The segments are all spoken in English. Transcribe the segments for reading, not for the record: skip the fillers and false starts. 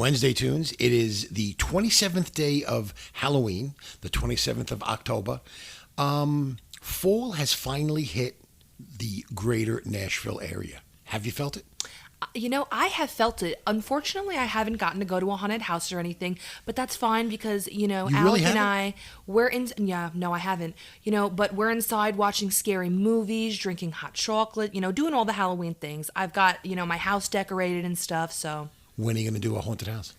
Wednesday Tunes. It is the 27th day of Halloween, the 27th of October. Fall has finally hit the greater Nashville area. Have you felt it? I have felt it. Unfortunately, I haven't gotten to go to a haunted house or anything, but that's fine because, Alec really and haven't? I haven't, but we're inside watching scary movies, drinking hot chocolate, doing all the Halloween things. I've got, my house decorated and stuff, so. When are you going to do a haunted house?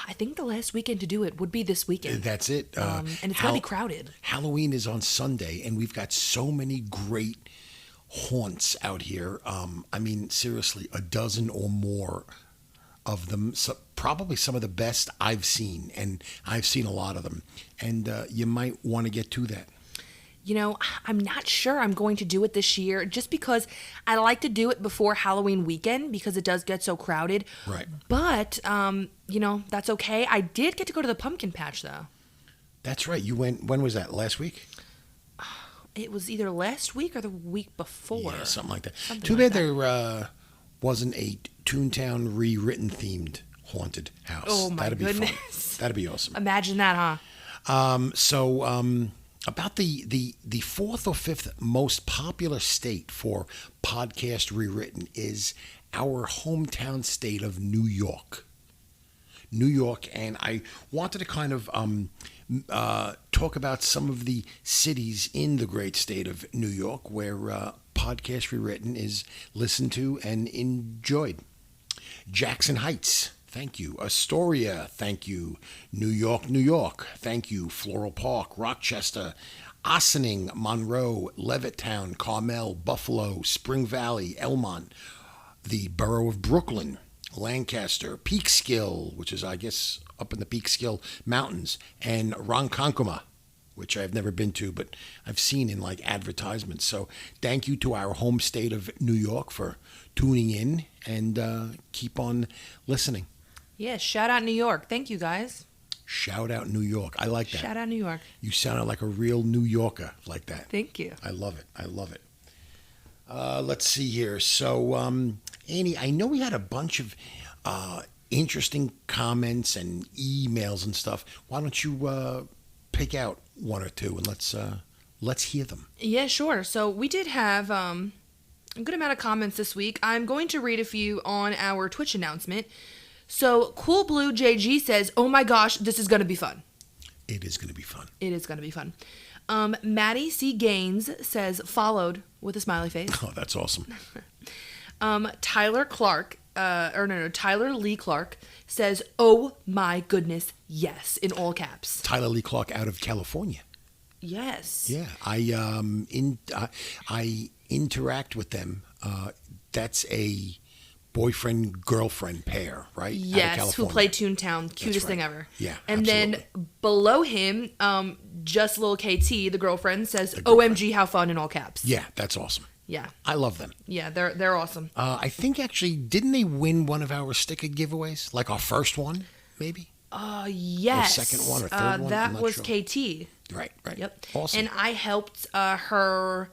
I think the last weekend to do it would be this weekend. That's it. And it's going to be crowded. Halloween is on Sunday, and we've got so many great haunts out here. Seriously, a dozen or more of them. So probably some of the best I've seen, and I've seen a lot of them. And you might want to get to that. I'm not sure I'm going to do it this year just because I like to do it before Halloween weekend because it does get so crowded. Right. But, that's okay. I did get to go to the pumpkin patch, though. That's right. You went, when was that? Last week? It was either last week or the week before. Yeah, something like that. Something Too like bad that. there wasn't a Toontown Rewritten themed haunted house. Oh, my That'd be goodness. fun. That'd be awesome. Imagine that, huh? About the fourth or fifth most popular state for podcast Rewritten is our hometown state of New York. New York, and I wanted to kind of talk about some of the cities in the great state of New York where podcast Rewritten is listened to and enjoyed. Jackson Heights. Thank you. Astoria, thank you. New York, New York, thank you. Floral Park, Rochester, Ossining, Monroe, Levittown, Carmel, Buffalo, Spring Valley, Elmont, the borough of Brooklyn, Lancaster, Peekskill, which is, I guess, up in the Peekskill Mountains, and Ronkonkoma, which I've never been to, but I've seen in like advertisements. So thank you to our home state of New York for tuning in and keep on listening. Yeah, shout out New York. Thank you, guys. Shout out New York. I like that. Shout out New York. You sounded like a real New Yorker like that. Thank you. I love it. I love it. Let's see here. So, Annie, I know we had a bunch of interesting comments and emails and stuff. Why don't you pick out one or two and let's hear them. Yeah, sure. So we did have a good amount of comments this week. I'm going to read a few on our Twitch announcement. So Cool Blue JG says, "Oh my gosh, this is going to be fun." It is going to be fun. It is going to be fun. Maddie C. Gaines says, "Followed," with a smiley face. Oh, that's awesome. Tyler Lee Clark says, "Oh my goodness, yes," in all caps. Tyler Lee Clark out of California. Yes. Yeah, I interact with them. That's a boyfriend-girlfriend pair, right? Yes, who play Toontown. Cutest right. thing ever. Yeah, and absolutely. then below him, just little KT, the girlfriend, says, "OMG, how fun," in all caps. Yeah, that's awesome. Yeah. I love them. Yeah, they're awesome. I think actually, didn't they win one of our sticker giveaways? Like our first one, maybe? Yes. Or second one or third one? That I'm not was sure. KT. Right. Yep. Awesome. And I helped her.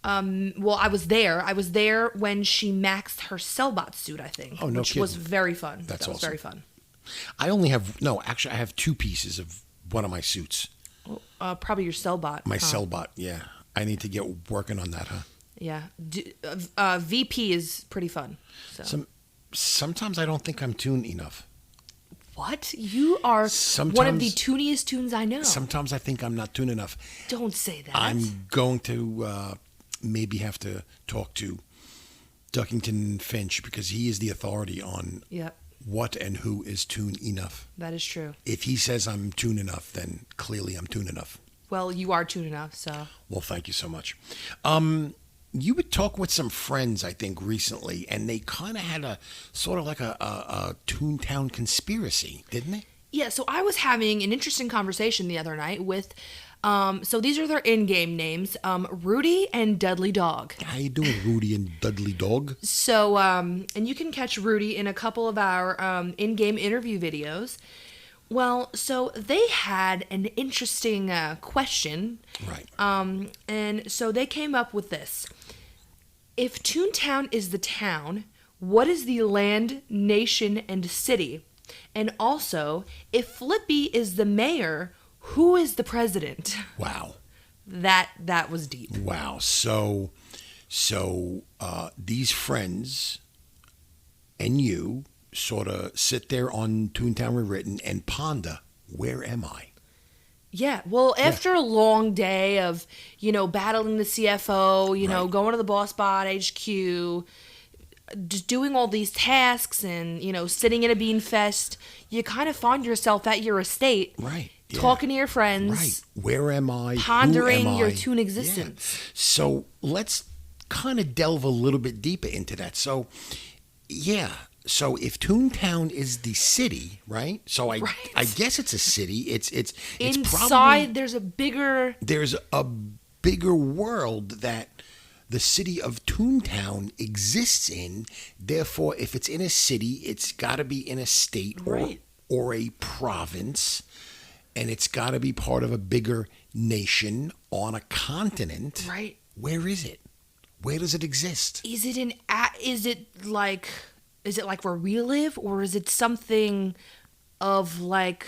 I was there. I was there when she maxed her Cellbot suit, I think. Oh, no which kidding. was very fun. That's that was awesome. very fun. I have two pieces of one of my suits. Probably your Cellbot. My Cellbot, yeah. I need to get working on that, huh? Yeah. VP is pretty fun. So. Sometimes I don't think I'm tuned enough. What? You are one of the tooniest tunes I know. Sometimes I think I'm not tuned enough. Don't say that. I'm going to maybe have to talk to Duckington Finch because he is the authority on what and who is tuned enough. That is true. If he says I'm tuned enough, then clearly I'm tuned enough. Well, you are tuned enough, so. Well, thank you so much. You would talk with some friends, I think, recently, and they kind of had a sort of like a Toontown conspiracy, didn't they? Yeah, so I was having an interesting conversation the other night with, so these are their in-game names, Rudy and Dudley Dog. How you doing, Rudy and Dudley Dog? So, and you can catch Rudy in a couple of our in-game interview videos. Well, so they had an interesting question. Right. And so they came up with this. If Toontown is the town, what is the land, nation, and city And also, if Flippy is the mayor, who is the president? Wow. That was deep. Wow. So these friends and you sort of sit there on Toontown Rewritten and ponder, where am I? Yeah, well, after a long day of, battling the CFO, going to the boss bot HQ, just doing all these tasks and, sitting in a bean fest, you kind of find yourself at your estate. Right. Yeah. Talking to your friends. Right. Where am I? Pondering Who am your I? Toon existence. Yeah. So let's kind of delve a little bit deeper into that. So, yeah. So if Toontown is the city, right? So I guess it's a city. It's Inside probably, there's a bigger world that the city of Toontown exists in. Therefore, if it's in a city, it's got to be in a state or a province, and it's got to be part of a bigger nation on a continent. Right. Where is it? Where does it exist? Is it like where we live, or is it something of like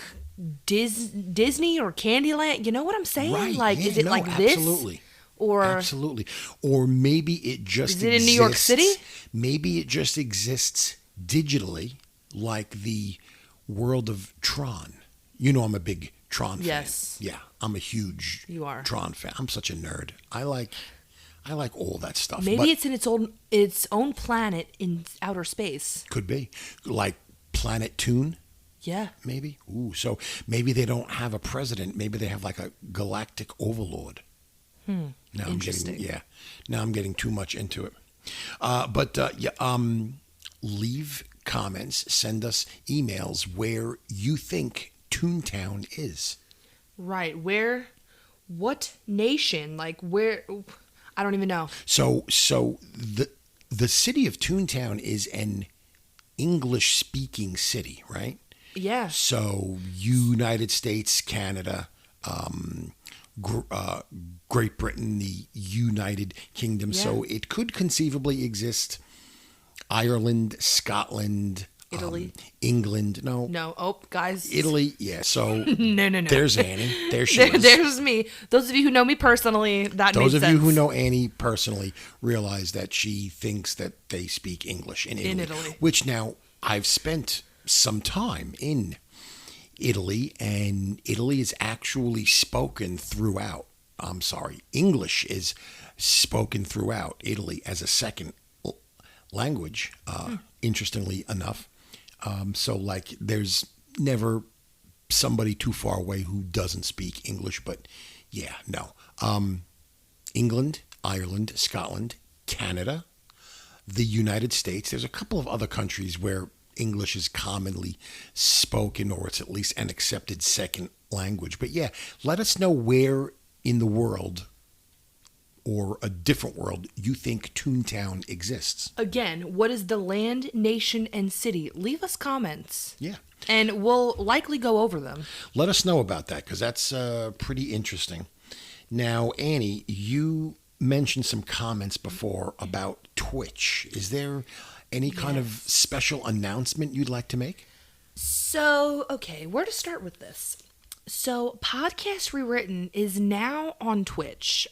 Disney or Candyland? You know what I'm saying? Right. Like, yeah, is it like absolutely. this? Or absolutely. Or maybe it just is it in New York City? Maybe it just exists digitally, like the world of Tron. I'm a big Tron fan. Yes. Yeah, I'm a huge Tron fan. I'm such a nerd. I like all that stuff. Maybe it's in its own planet in outer space. Could be. Like Planet Toon? Yeah. Maybe. Ooh, so maybe they don't have a president. Maybe they have like a galactic overlord. Now Interesting. Now I'm getting too much into it. Leave comments, send us emails where you think Toontown is. Right. What nation? Like where? I don't even know. So the city of Toontown is an English-speaking city, right? Yeah. So United States, Canada, Great Britain, the United Kingdom. Yeah. So it could conceivably exist Ireland, Scotland, Italy, England. No. Oh, guys. Italy. Yeah. So no. There's Annie. There she is. There's me. Those of you who know me personally, those of you who know Annie personally realize that she thinks that they speak English in Italy. Which now I've spent some time in Italy, and Italy is actually spoken throughout. I'm sorry, English is spoken throughout Italy as a second language, interestingly enough. So like there's never somebody too far away who doesn't speak English, but yeah, no. England, Ireland, Scotland, Canada, the United States. There's a couple of other countries where English is commonly spoken, or it's at least an accepted second language. But yeah, let us know where in the world or a different world you think Toontown exists. Again, what is the land, nation, and city? Leave us comments. Yeah. And we'll likely go over them. Let us know about that, because that's pretty interesting. Now, Annie, you mentioned some comments before about Twitch. Is there any kind of special announcement you'd like to make? So, okay, where to start with this? So, Podcast Rewritten is now on Twitch.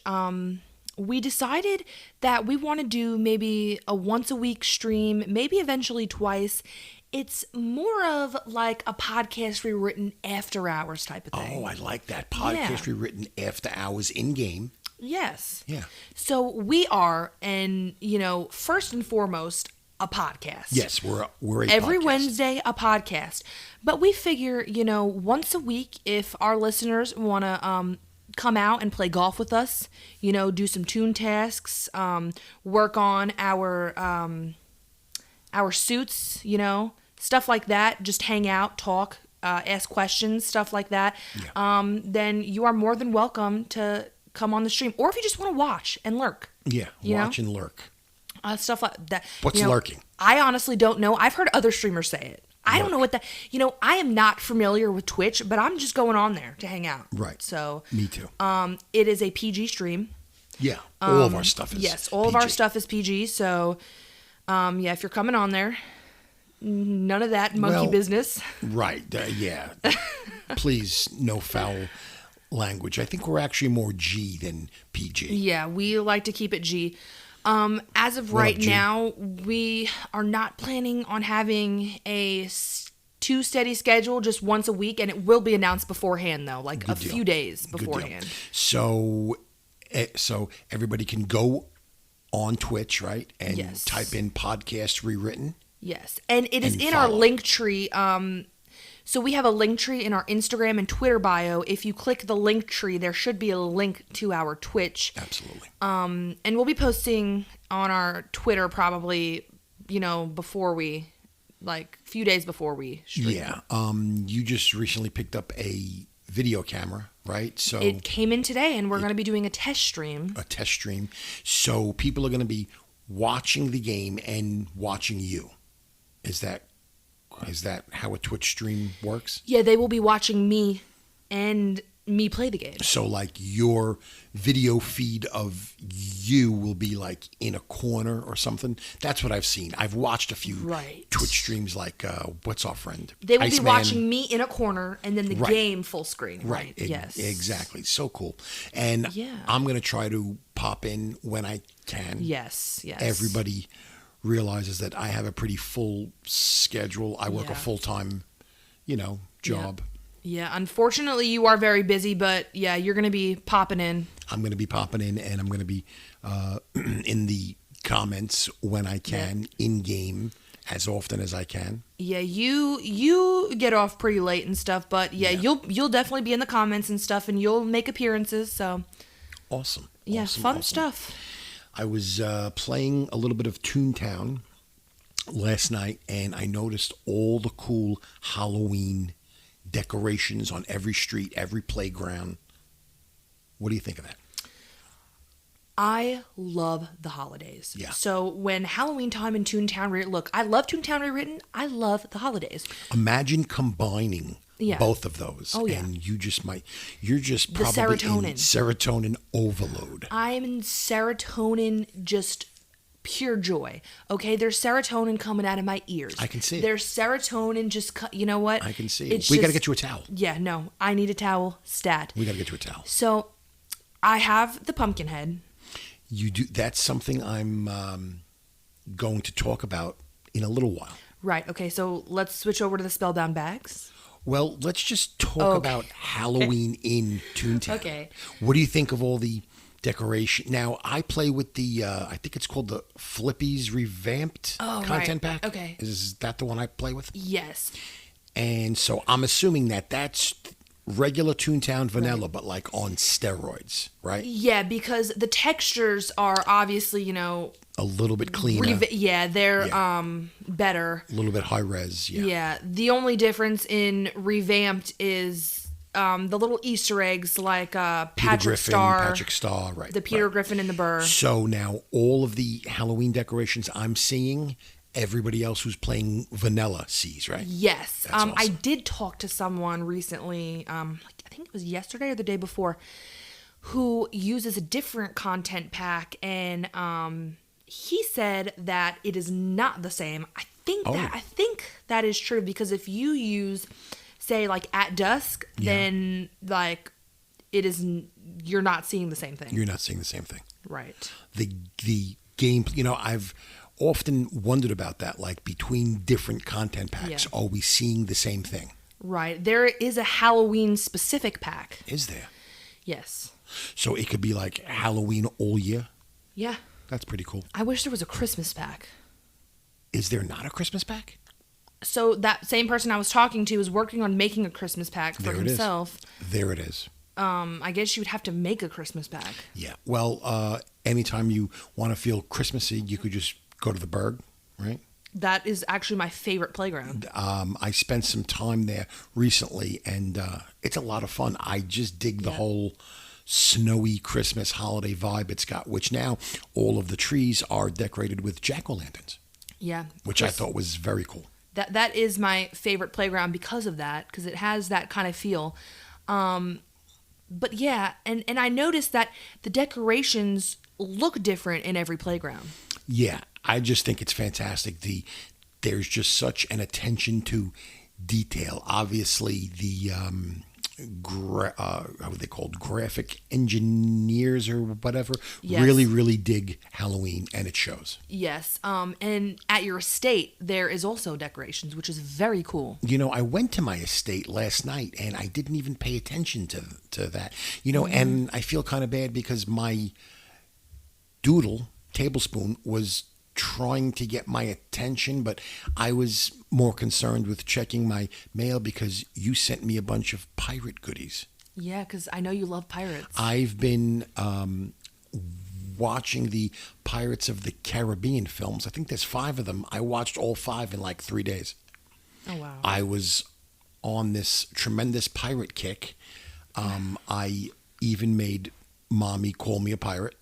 We decided that we want to do maybe a once a week stream, maybe eventually twice. It's more of like a Podcast Rewritten after hours type of thing. Oh, I like that. Podcast Rewritten after hours in game. Yes. Yeah. So we are, and first and foremost, a podcast. Yes, we're a every podcast. Wednesday a podcast. But we figure, once a week, if our listeners want to come out and play golf with us, do some Toon tasks, work on our suits, stuff like that, just hang out, talk, ask questions, stuff like that, then you are more than welcome to come on the stream. Or if you just want to watch and lurk. Yeah, watch and lurk. Stuff like that. What's lurking? I honestly don't know. I've heard other streamers say it. I don't know what that... I am not familiar with Twitch, but I'm just going on there to hang out. Right. So... Me too. It is a PG stream. Yeah. All of our stuff is Yes, all PG. Of our stuff is PG. So, if you're coming on there, None of that monkey Well, business. Right. Yeah. Please, no foul language. I think we're actually more G than PG. Yeah, we like to keep it G. As of What up, right G? now, we are not planning on having too steady schedule, just once a week, and it will be announced beforehand, though, like Good a deal. few days Good deal. beforehand. So everybody can go on Twitch, right? And Yes. type in podcast rewritten. Yes, and it is And in our follow. link tree. So we have a link tree in our Instagram and Twitter bio. If you click the link tree, there should be a link to our Twitch. Absolutely. And we'll be posting on our Twitter probably, before we, like, a few days before we stream. Yeah. You just recently picked up a video camera, right? So It came in today, and we're going to be doing a test stream. a test stream. So people are going to be watching the game and watching you. Is that how a Twitch stream works? Yeah, they will be watching me and me play the game. So like your video feed of you will be like in a corner or something. That's what I've seen. I've watched a few Right. Twitch streams like what's our friend? They will be Iceman. watching me in a corner and then the Right. game full screen. Right. Yes. Exactly. So cool. And Yeah. I'm going to try to pop in when I can. Yes. Yes. Everybody realizes that I have a pretty full schedule. I work a Yeah. full-time, job. Yeah. Unfortunately, you are very busy, but yeah, you're going to be popping in. I'm going to be popping in, and I'm going to be in the comments when I can, in game, as often as I can. Yeah, you get off pretty late and stuff, but yeah, you'll definitely be in the comments and stuff, and you'll make appearances. So Awesome. yeah, Awesome, fun awesome. stuff. I was playing a little bit of Toontown last night, and I noticed all the cool Halloween decorations on every street, every playground. What do you think of that? I love the holidays. Yeah. So when Halloween time and Toontown look, I love Toontown Rewritten. I love the holidays. Imagine combining Yeah. both of those. Oh, yeah. And you're just The probably serotonin. in serotonin overload. I'm in serotonin, just pure joy. Okay, there's serotonin coming out of my ears. I can see it. There's serotonin just, you know what? I can see it. It's We got to just- get you a towel. Yeah, no, I need a towel stat. We got to get you a towel. So I have the pumpkin head. You do. That's something I'm going to talk about in a little while. Right, okay, so let's switch over to the Spellbound Bags. Well, let's just talk Okay. about Halloween in Toontown. Okay. What do you think of all the decoration? Now, I play with the, I think it's called the Flippies Revamped content right. pack. Okay. Is that the one I play with? Yes. And so I'm assuming that that's regular Toontown vanilla, but like on steroids, right? Yeah, because the textures are obviously, A little bit cleaner, they're Yeah. better. a little bit high res. Yeah. Yeah, the only difference in revamped is the little Easter eggs like Peter Patrick Griffin, Star, right. the Peter right. Griffin and the Burr. So now all of the Halloween decorations I'm seeing, everybody else who's playing vanilla sees, right? Yes. That's I awesome. did talk to someone recently, I think it was yesterday or the day before, who uses a different content pack, and he said that it is not the same. I think that is true, because if you use, say, like At Dusk, then like it is you're not seeing the same thing. You're not seeing the same thing. Right. The game, I've often wondered about that, like between different content packs, Yeah. are we seeing the same thing? Right. There is a Halloween specific pack. Is there? Yes. So it could be like Halloween all year. Yeah. That's pretty cool. I wish there was a Christmas pack. Is there not a Christmas pack? So that same person I was talking to is working on making a Christmas pack for There it is. himself. There it is. I guess you would have to make a Christmas pack. Yeah. Well, anytime you want to feel Christmassy, you could just go to the Berg, right? That is actually my favorite playground. I spent some time there recently, and it's a lot of fun. I just dig the Yeah. whole snowy Christmas holiday vibe it's got, which now all of the trees are decorated with jack-o'-lanterns, Yeah. which I thought was very cool. That is my favorite playground because of that, because it has that kind of feel. But yeah, and I noticed that the decorations look different in every playground. Yeah, I just think it's fantastic. The there's just such an attention to detail. Obviously, the how are they called? Graphic engineers or whatever. Yes. Really, really dig Halloween, and it shows. Yes. And at your estate, there is also decorations, which is very cool. You know, I went to my estate last night, and I didn't even pay attention to that. You know, and I feel kind of bad because my doodle, Tablespoon, was trying to get my attention, but I was more concerned with checking my mail because you sent me a bunch of pirate goodies. Yeah, because I know you love pirates. I've been watching the Pirates of the Caribbean films. I think there's 5 of them. I watched all 5 in like 3 days. Oh, wow. I was on this tremendous pirate kick. I even made Mommy call me a pirate.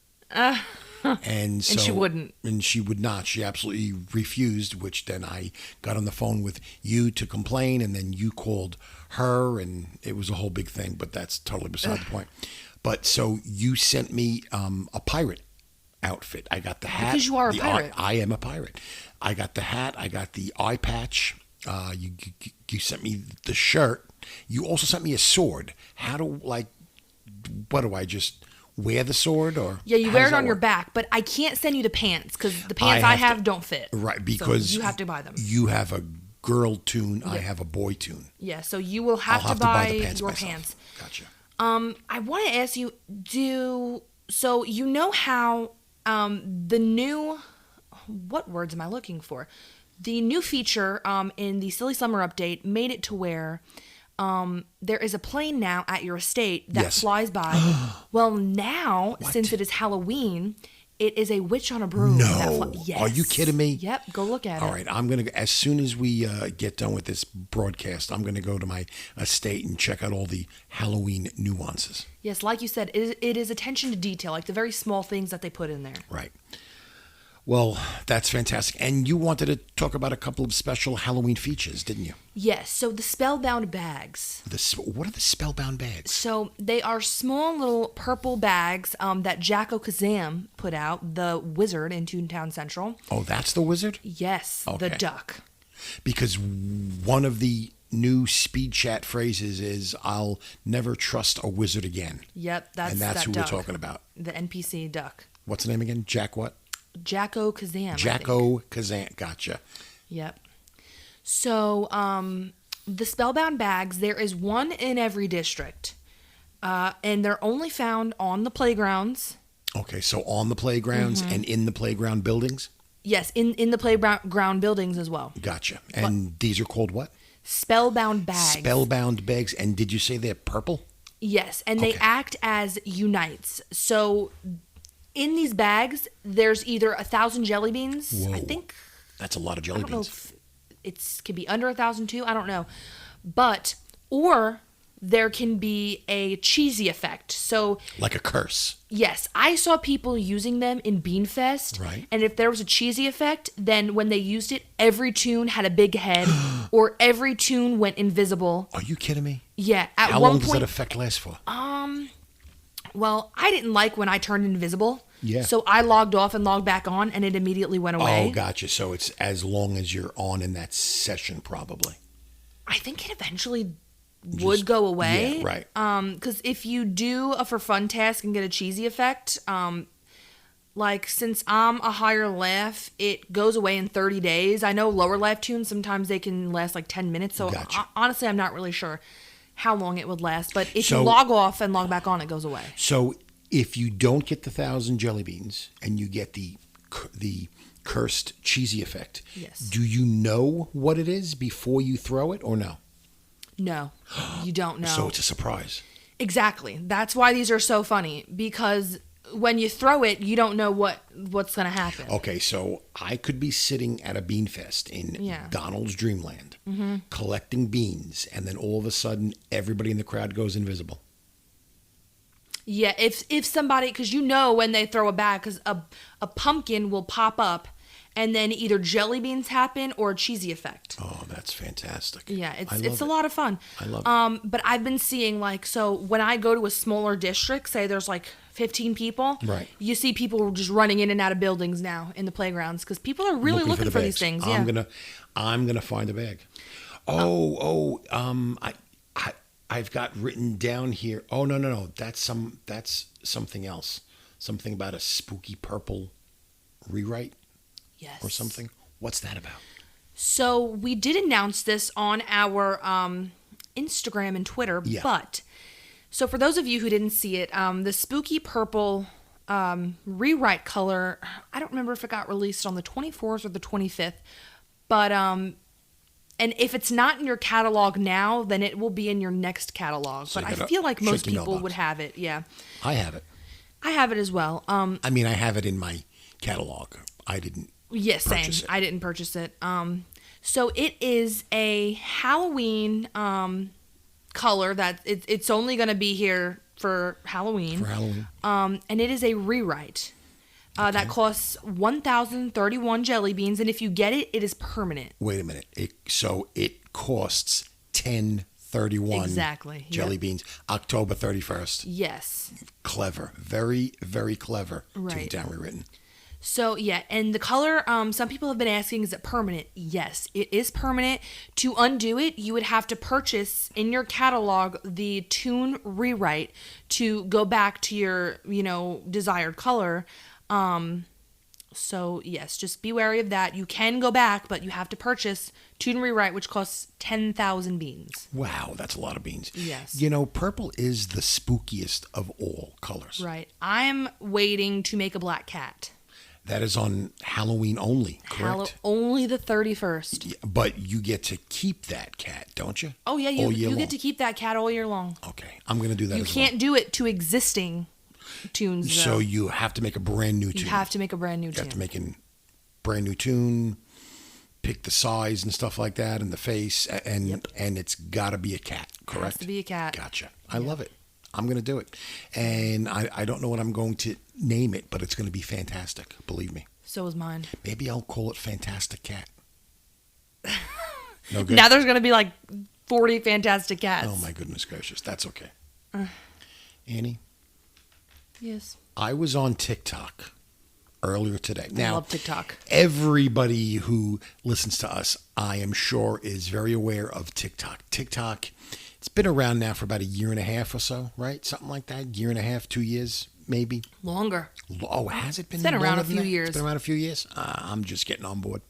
And so, and she wouldn't. And she would not. She absolutely refused, which then I got on the phone with you to complain, and then you called her, and it was a whole big thing, but that's totally beside the point. But so you sent me a pirate outfit. I got the hat. Because you are a pirate. I am a pirate. I got the hat. I got the eye patch. You sent me the shirt. You also sent me a sword. What do I just wear the sword, or Yeah, you wear it on your back, but I can't send you the pants because the pants I have don't fit. Right, because so you have to buy them. You have a girl Toon, I have a boy Toon. Yeah, so you will I'll have to buy the pants your myself. pants. Gotcha. I want to ask you, so you know how the new, what words am I looking for? The new feature in the Silly Summer update made it to where there is a plane now at your estate that flies by. Well, now, since it is Halloween, it is a witch on a broom. No. Yes. Are you kidding me? Yep, go look at it. All right, I'm going to, as soon as we get done with this broadcast, I'm going to go to my estate and check out all the Halloween nuances. Yes, like you said, it is attention to detail, like the very small things that they put in there. Right. Well, that's fantastic. And you wanted to talk about a couple of special Halloween features, didn't you? Yes, so the Spellbound Bags. What are the Spellbound Bags? So they are small little purple bags that Jacko Kazam put out, the wizard in Toontown Central. Oh, that's the wizard? Yes, Okay. the duck. Because one of the new speed chat phrases is, I'll never trust a wizard again. Yep, that's And that's that who duck, we're talking about. the NPC duck. What's the name again? Jack what? Jacko Kazam. I think. Jacko Kazan. Gotcha. Yep. So, the Spellbound Bags, there is one in every district. And they're only found on the playgrounds. Okay, so on the playgrounds and in the playground buildings? Yes, in the playground buildings as well. Gotcha. And these are called what? Spellbound Bags. Spellbound Bags. And did you say they're purple? Yes, and they act as unites. So in these bags, there's either 1,000 jelly beans. Whoa. I think. That's a lot of jelly I don't know beans. if it could be under 1,000 too. I don't know, or there can be a cheesy effect. So Like a curse. yes, I saw people using them in Beanfest. Right. And if there was a cheesy effect, then when they used it, every Toon had a big head, or every Toon went invisible. Are you kidding me? Yeah. At How one long does point, that effect last for? well, I didn't like when I turned invisible. Yeah. So I logged off and logged back on, and it immediately went away. Oh, gotcha. So it's as long as you're on in that session, probably. I think it eventually would go away. Yeah, right. Because if you do a for fun task and get a cheesy effect, like since I'm a higher laugh, it goes away in 30 days. I know lower laugh tunes, sometimes they can last like 10 minutes. So Gotcha. Honestly, I'm not really sure how long it would last. But if So- you log off and log back on, it goes away. So if you don't get the 1,000 jelly beans and you get the cursed cheesy effect, Yes. do you know what it is before you throw it or no? No, you don't know. So it's a surprise. Exactly. That's why these are so funny, because when you throw it, you don't know what's going to happen. Okay, so I could be sitting at a bean fest in Yeah. Donald's Dreamland collecting beans, and then all of a sudden everybody in the crowd goes invisible. Yeah, if somebody, because you know when they throw a bag, because a pumpkin will pop up and then either jelly beans happen or a cheesy effect. Oh, that's fantastic. Yeah, I it's a love lot of fun. I love But I've been seeing like, so when I go to a smaller district, say there's like 15 people, Right. you see people just running in and out of buildings now in the playgrounds because people are really looking for these bags. things. Yeah. I'm gonna find a bag. I've got written down here. Oh no. That's something else. Something about a spooky purple rewrite Yes. or something. What's that about? So we did announce this on our Instagram and Twitter, Yeah. but so for those of you who didn't see it, the spooky purple rewrite color, I don't remember if it got released on the 24th or the 25th, but and if it's not in your catalog now, then it will be in your next catalog. So but you I gotta feel like most check your people mailbox. would have it. Yeah, I have it. I have it as well. I mean, I have it in my catalog. I didn't. Yes, same. Purchase it. I didn't purchase it. So it is a Halloween color that it's only going to be here for Halloween. For Halloween. And it is a rewrite that costs 1,031 jelly beans, and if you get it, it is permanent. Wait a minute. So it costs 10.31 Exactly. jelly Yep. beans. October 31st. Yes. Clever. Very, very clever. Right. Toon-Tok Rewritten. So yeah, and the color, some people have been asking, is it permanent? Yes, it is permanent. To undo it, you would have to purchase in your catalog the Toon rewrite to go back to your, desired color. So yes, just be wary of that. You can go back, but you have to purchase Toon rewrite, which costs 10,000 beans. Wow, that's a lot of beans. Yes. Purple is the spookiest of all colors. Right. I'm waiting to make a black cat. That is on Halloween only, correct? Only the 31st. Yeah, but you get to keep that cat, don't you? Oh yeah, All you year long. get to keep that cat all year long. Okay, I'm going to do that You as can't do it to existing tunes, well. though. So you have to make a brand new tune. You have to make a brand new You tune. have to make a brand new tune, pick the size and stuff like that, and the face, and it's got to be a cat, correct? It has to be a cat. Gotcha. I love it. I'm going to do it. And I don't know what I'm going to name it, but it's going to be fantastic. Believe me. So is mine. Maybe I'll call it Fantastic Cat. No good? Now there's going to be like 40 fantastic cats. Oh, my goodness gracious. That's okay. Annie, Yes. I was on TikTok earlier today. I Now, love TikTok. everybody who listens to us, I am sure, is very aware of TikTok. TikTok, it's been around now for about a year and a half or so, right? Something like that. Year and a half, 2 years, maybe. Longer. Oh, has it been? It's been around longer a than few that? years. It's been around a few years. I'm just getting on board.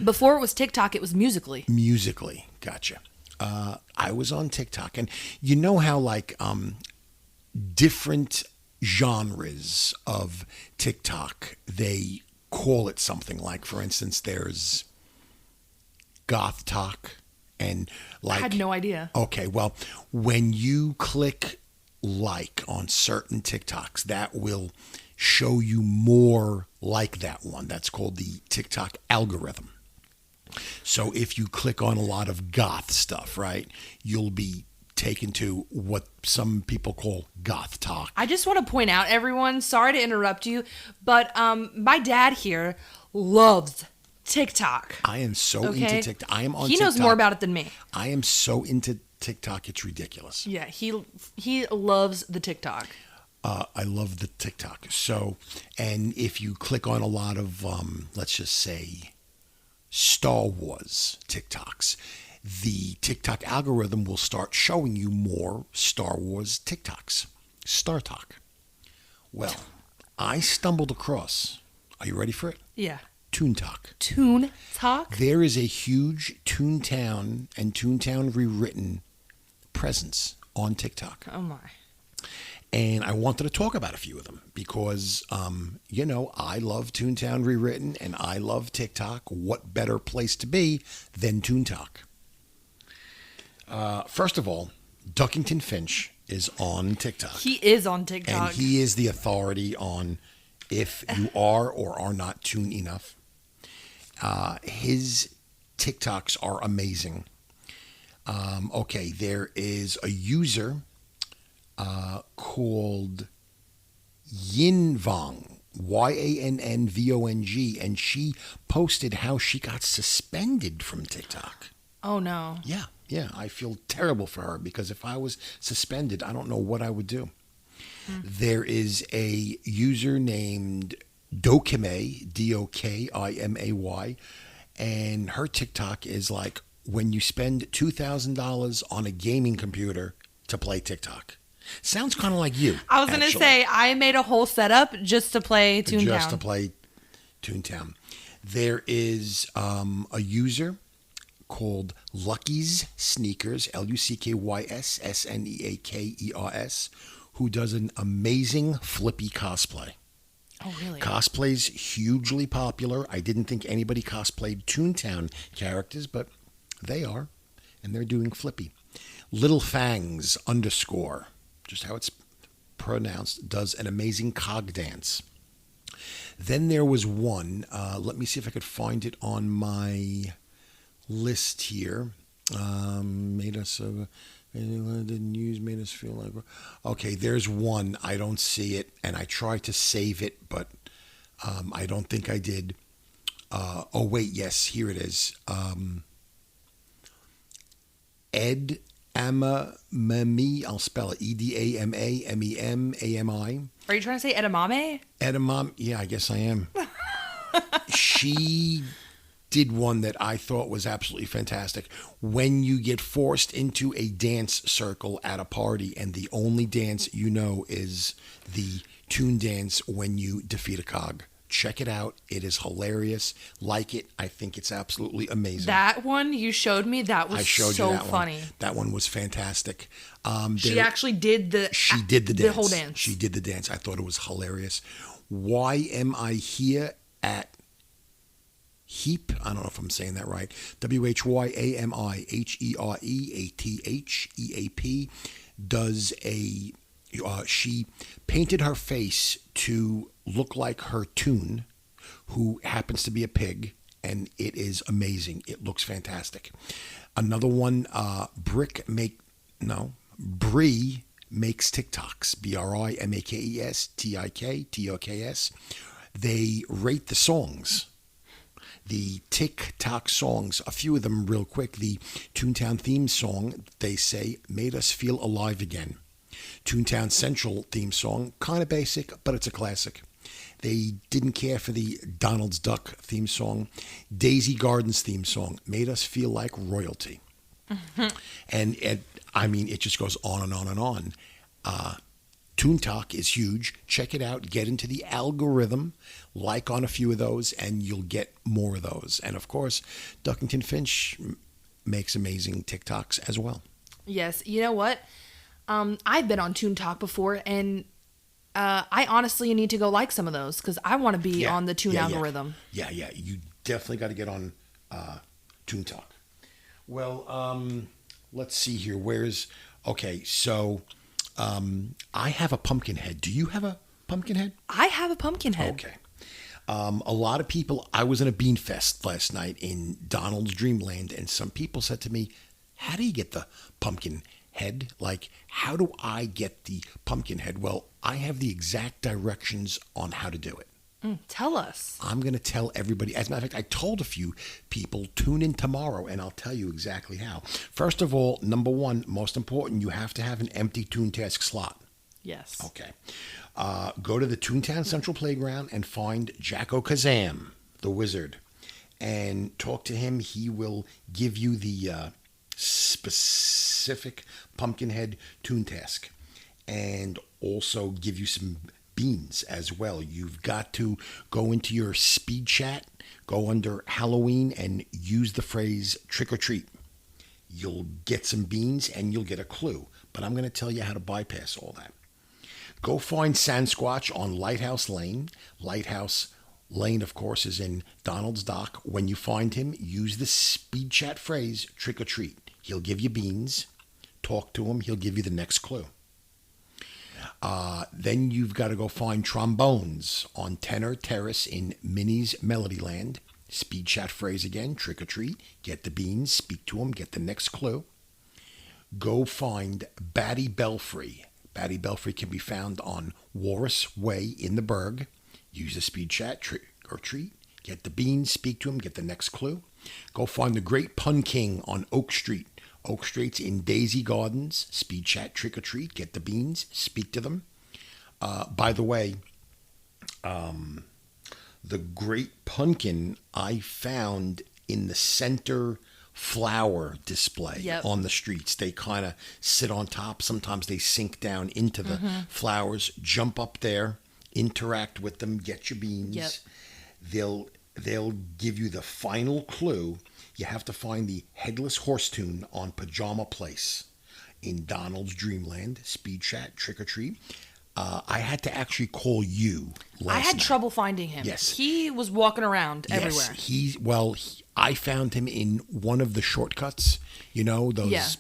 Before it was TikTok, it was Musically. Musically, gotcha. I was on TikTok, and you know how different genres of TikTok, they call it something like, for instance, there's goth talk and I had no idea. Okay, well, when you click like on certain TikToks, that will show you more like that one. That's called the TikTok algorithm. So if you click on a lot of goth stuff, right, you'll be taken to what some people call goth talk. I just want to point out, everyone, sorry to interrupt you, but my dad here loves TikTok. I am so into TikTok. I am on He TikTok. knows more about it than me. I am so into TikTok, it's ridiculous. Yeah, he loves the TikTok. I love the TikTok. So, and if you click on a lot of, let's just say, Star Wars TikToks, the TikTok algorithm will start showing you more Star Wars TikToks. Star Talk. Well, I stumbled across, are you ready for it? Yeah. Toon-Tok. Toon-Tok? There is a huge Toontown and Toontown Rewritten presence on TikTok. Oh my. And I wanted to talk about a few of them because, I love Toontown Rewritten and I love TikTok. What better place to be than Toon-Tok? First of all, Duckington Finch is on TikTok. He is on TikTok. And he is the authority on if you are or are not Toon enough. His TikToks are amazing. Okay, there is a user called Yinvong YANNVONG, and she posted how she got suspended from TikTok. Oh no. Yeah, I feel terrible for her because if I was suspended, I don't know what I would do. There is a user named Dokimay, Dokimay, and her TikTok is like when you spend $2,000 on a gaming computer to play TikTok. Sounds kind of like you. I was going to say, I made a whole setup just to play Toontown. Just to play Toontown. There is a user called Lucky's Sneakers, Luckys Sneakers, who does an amazing Flippy cosplay. Oh, really? Cosplay's hugely popular. I didn't think anybody cosplayed Toontown characters, but they are, and they're doing Flippy. Little Fangs _ just how it's pronounced, does an amazing cog dance. Then there was one, let me see if I could find it on my list here. Made us feel like. Okay, there's one. I don't see it, and I tried to save it, but I don't think I did. Oh wait, yes, here it is. Ed Amamemi, I'll spell it EDAMAMEMAMI. Are you trying to say edamame? Yeah, I guess I am. She did one that I thought was absolutely fantastic. When you get forced into a dance circle at a party and the only dance you know is the Toon dance when you defeat a cog. Check it out. It is hilarious. Like it. I think it's absolutely amazing. That one you showed me, that was so funny. That one was fantastic. She actually did the dance. The whole dance. She did the dance. I thought it was hilarious. Why am I here at Heap? I don't know if I'm saying that right. WHYAMIHEREATHEAP does a. She painted her face to look like her Toon, who happens to be a pig, and it is amazing. It looks fantastic. Another one, Bree makes TikToks. BRIMAKESTIKTOKS. They rate the songs. The TikTok songs, a few of them real quick. The Toontown theme song, they say, made us feel alive again. Toontown Central theme song, kind of basic, but it's a classic. They didn't care for the Donald's Duck theme song. Daisy Gardens theme song made us feel like royalty. And it just goes on and on and on. Toon-Tok is huge. Check it out. Get into the algorithm. Like on a few of those, and you'll get more of those. And, of course, Duckington Finch makes amazing TikToks as well. Yes. You know what? I've been on Toon-Tok before, and I honestly need to go like some of those because I want to be on the Toon algorithm. Yeah. You definitely got to get on Toon-Tok. Well, let's see here. So I have a pumpkin head. Do you have a pumpkin head? I have a pumpkin head. Okay. A lot of people, I was in a bean fest last night in Donald's Dreamland, and some people said to me, how do you get the pumpkin head? Like, how do I get the pumpkin head? Well, I have the exact directions on how to do it. Tell us. I'm going to tell everybody. As a matter of fact, I told a few people, tune in tomorrow, and I'll tell you exactly how. First of all, number one, most important, you have to have an empty Toon Task slot. Yes. Okay. Go to the Toontown Central Playground and find Jacko Kazam, the wizard, and talk to him. He will give you the specific Pumpkinhead Toon Task and also give you some beans as well. You've got to go into your speed chat, go under Halloween, and use the phrase trick or treat. You'll get some beans and you'll get a clue, but I'm going to tell you how to bypass all that. Go find Sasquatch on Lighthouse Lane. Lighthouse Lane, of course, is in Donald's Dock. When you find him, use the speed chat phrase trick or treat. He'll give you beans. Talk to him. He'll give you the next clue. Then you've got to go find Trombones on Tenor Terrace in Minnie's Melodyland. Speed chat phrase again, trick or treat. Get the beans, speak to him, get the next clue. Go find Batty Belfry. Batty Belfry can be found on Walrus Way in the Berg. use the speed chat trick or treat. Get the beans, speak to him, get the next clue. Go find the Great Pun King on Oak Street. Oak Street's in Daisy Gardens. Speed chat trick or treat. Get the beans, speak to them. By the way, the Great Pumpkin I found in the center flower display on the streets. They kind of sit on top. Sometimes they sink down into the flowers. Jump up there, interact with them, get your beans. They'll give you the final clue. You have to find the Headless Horse Toon on Pajama Place in Donald's Dreamland. Speed chat, trick or treat. I had to actually call you last I had night. trouble finding him. Yes. He was walking around everywhere. I found him in one of the shortcuts, those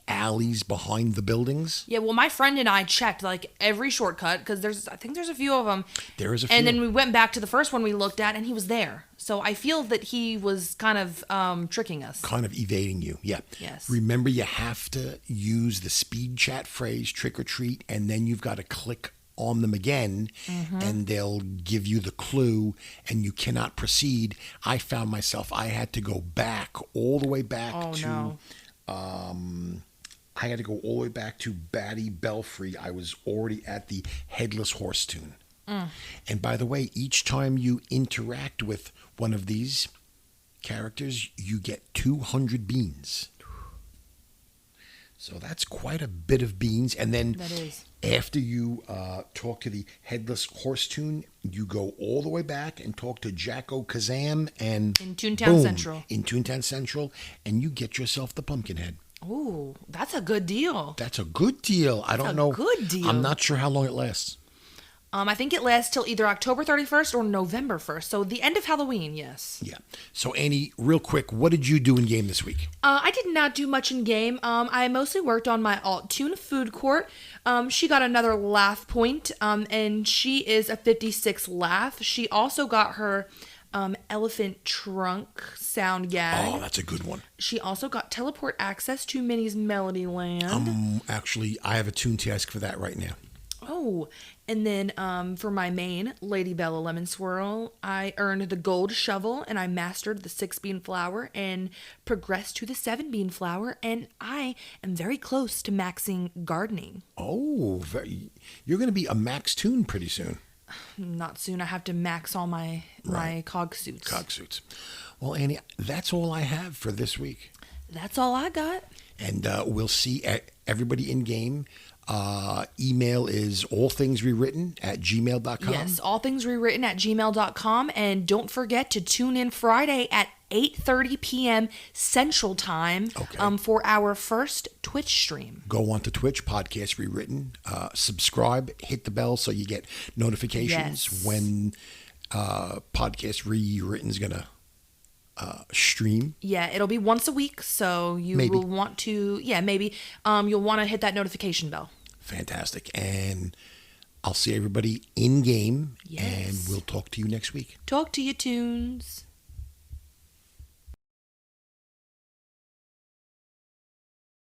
alleys behind the buildings. Yeah, well, my friend and I checked like every shortcut because I think there's a few of them. There is a few. And then we went back to the first one we looked at and he was there. So I feel that he was kind of tricking us. Kind of evading you, yeah. Yes. Remember, you have to use the speed chat phrase, trick or treat, and then you've got to click on them again, and they'll give you the clue, and you cannot proceed. I found myself, I had to go back, all the way back I had to go all the way back to Batty Belfry. I was already at the Headless Horse Toon. And by the way, each time you interact with one of these characters, you get 200 beans. So that's quite a bit of beans. And then after you talk to the Headless Horse Toon, you go all the way back and talk to Jacko Kazam and in Toontown Central. In Toontown Central, and you get yourself the Pumpkinhead. Ooh, that's a good deal. That's a good deal. I don't know. Good deal. I'm not sure how long it lasts. I think it lasts till either October 31st or November 1st. So the end of Halloween, yes. Yeah. So Annie, real quick, what did you do in game this week? I did not do much in game. I mostly worked on my alt Toon food court. She got another laugh point, and she is a 56 laugh. She also got her elephant trunk sound gag. Oh, that's a good one. She also got teleport access to Minnie's Melody Land. Actually, I have a Toon task for that right now. Oh, and then for my main, Lady Bella Lemon Swirl, I earned the gold shovel and I mastered the 6-bean flower and progressed to the 7-bean flower, and I am very close to maxing gardening. Oh, you're going to be a max Toon pretty soon. Not soon. I have to max all my cog suits. Cog suits. Well, Annie, that's all I have for this week. That's all I got. And we'll see everybody in game. Email is allthingsrewritten@gmail.com. Yes, allthingsrewritten@gmail.com. And don't forget to tune in Friday at 8:30 p.m. Central Time for our first Twitch stream. Go on to Twitch, Podcast Rewritten. Subscribe, hit the bell so you get notifications when Podcast Rewritten is going to stream. Yeah, it'll be once a week, so you will want to, you'll want to hit that notification bell. Fantastic. And I'll see everybody in game, and we'll talk to you next week. Talk to you, Toons.